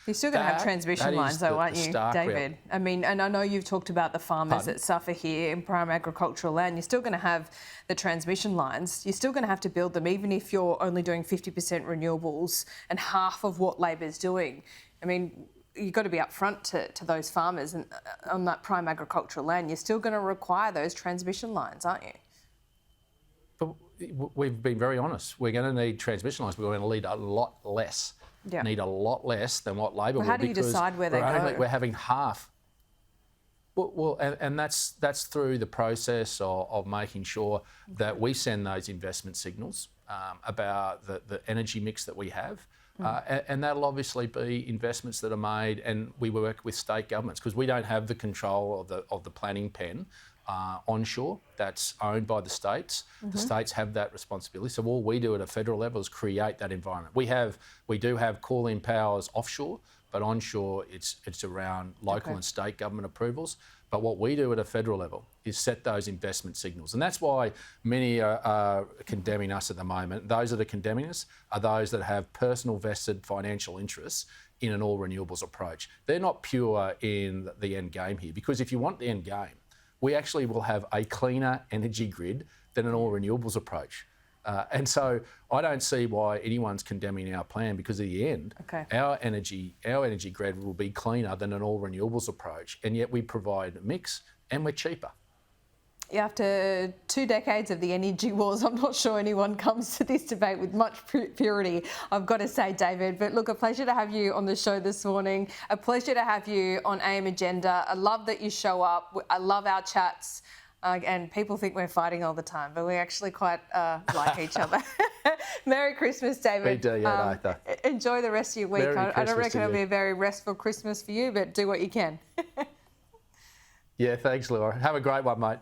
You're still going to have transmission lines though, aren't you, David? I mean, and I know you've talked about the farmers that suffer here in prime agricultural land. You're still going to have the transmission lines. You're still going to have to build them, even if you're only doing 50% renewables and half of what Labor's doing. I mean, you've got to be upfront to those farmers and on that prime agricultural land. You're still going to require those transmission lines, aren't you? But we've been very honest. We're going to need transmission lines, but we're going to need a lot less. Yeah. Need a lot less than what Labor will. How do you decide where they go? We're having half. And that's through the process of making sure that we send those investment signals about the energy mix that we have. And that'll obviously be investments that are made, and we work with state governments because we don't have the control of the planning pen onshore. That's owned by the states. The states have that responsibility. So all we do at a federal level is create that environment. We do have call-in powers offshore, but onshore it's around local and state government approvals. But what we do at a federal level is set those investment signals. And that's why many are condemning us at the moment. Those that are condemning us are those that have personal vested financial interests in an all renewables approach. They're not pure in the end game here, because if you want the end game, we actually will have a cleaner energy grid than an all renewables approach. And so I don't see why anyone's condemning our plan, because at the end, our energy grid will be cleaner than an all renewables approach, and yet we provide a mix and we're cheaper. After 2 decades of the energy wars, I'm not sure anyone comes to this debate with much purity, I've got to say, David. But look, a pleasure to have you on the show this morning. A pleasure to have you on AM Agenda. I love that you show up. I love our chats. And people think we're fighting all the time, but we actually quite like each other. Merry Christmas, David. We do, yeah, no. Enjoy the rest of your week. I don't reckon it'll be a very restful Christmas for you, but do what you can. Yeah, thanks, Laura. Have a great one, mate.